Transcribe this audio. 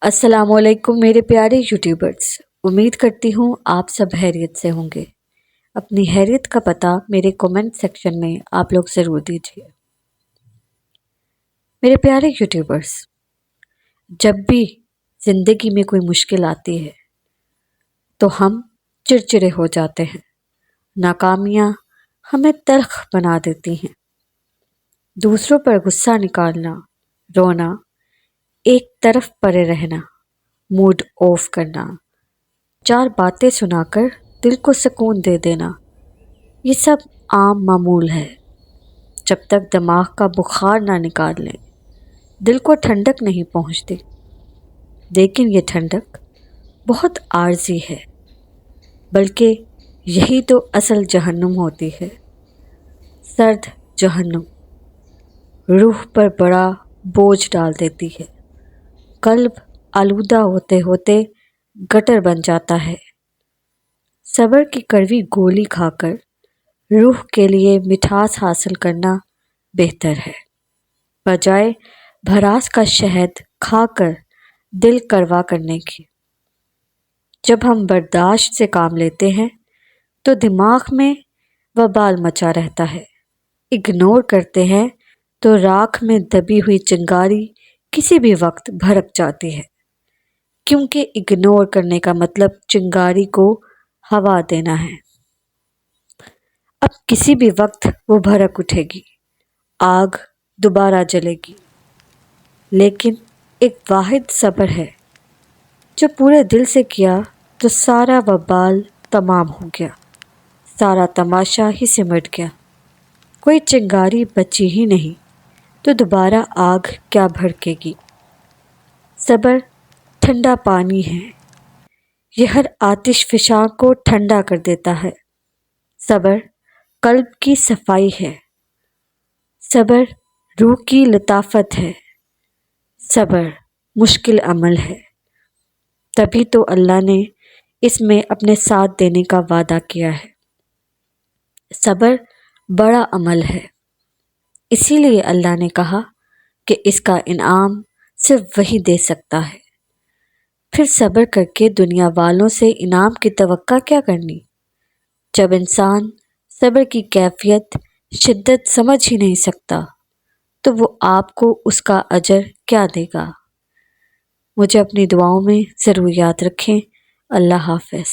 السلام علیکم میرے پیارے یوٹیوبرز، امید کرتی ہوں آپ سب خیریت سے ہوں گے۔ اپنی خیریت کا پتہ میرے کومنٹ سیکشن میں آپ لوگ ضرور دیجیے۔ میرے پیارے یوٹیوبرز، جب بھی زندگی میں کوئی مشکل آتی ہے تو ہم چڑچڑے ہو جاتے ہیں، ناکامیاں ہمیں تلخ بنا دیتی ہیں، دوسروں پر غصہ نکالنا، رونا، ایک طرف پڑے رہنا، موڈ آف کرنا، چار باتیں سنا کر دل کو سکون دے دینا، یہ سب عام معمول ہے۔ جب تک دماغ کا بخار نہ نکال لیں دل کو ٹھنڈک نہیں پہنچتی، لیکن یہ ٹھنڈک بہت عارضی ہے، بلکہ یہی تو اصل جہنم ہوتی ہے۔ سرد جہنم روح پر بڑا بوجھ ڈال دیتی ہے، قلب آلودہ ہوتے ہوتے گٹر بن جاتا ہے۔ صبر کی کڑوی گولی کھا کر روح کے لیے مٹھاس حاصل کرنا بہتر ہے، بجائے بھراس کا شہد کھا کر دل کروا کرنے کی۔ جب ہم برداشت سے کام لیتے ہیں تو دماغ میں وبال مچا رہتا ہے، اگنور کرتے ہیں تو راکھ میں دبی ہوئی چنگاری کسی بھی وقت بھڑک جاتی ہے، کیونکہ اگنور کرنے کا مطلب چنگاری کو ہوا دینا ہے۔ اب کسی بھی وقت وہ بھڑک اٹھے گی، آگ دوبارہ جلے گی، لیکن ایک واحد صبر ہے، جو پورے دل سے کیا تو سارا وبال تمام ہو گیا، سارا تماشا ہی سمٹ گیا، کوئی چنگاری بچی ہی نہیں تو دوبارہ آگ کیا بھڑکے گی۔ صبر ٹھنڈا پانی ہے، یہ ہر آتش فشاں کو ٹھنڈا کر دیتا ہے۔ صبر قلب کی صفائی ہے، صبر روح کی لطافت ہے، صبر مشکل عمل ہے، تبھی تو اللہ نے اس میں اپنے ساتھ دینے کا وعدہ کیا ہے۔ صبر بڑا عمل ہے، اسی لیے اللہ نے کہا کہ اس کا انعام صرف وہی دے سکتا ہے۔ پھر صبر کر کے دنیا والوں سے انعام کی توقع کیا کرنی؟ جب انسان صبر کی کیفیت، شدت سمجھ ہی نہیں سکتا تو وہ آپ کو اس کا اجر کیا دے گا؟ مجھے اپنی دعاؤں میں ضرور یاد رکھیں۔ اللہ حافظ۔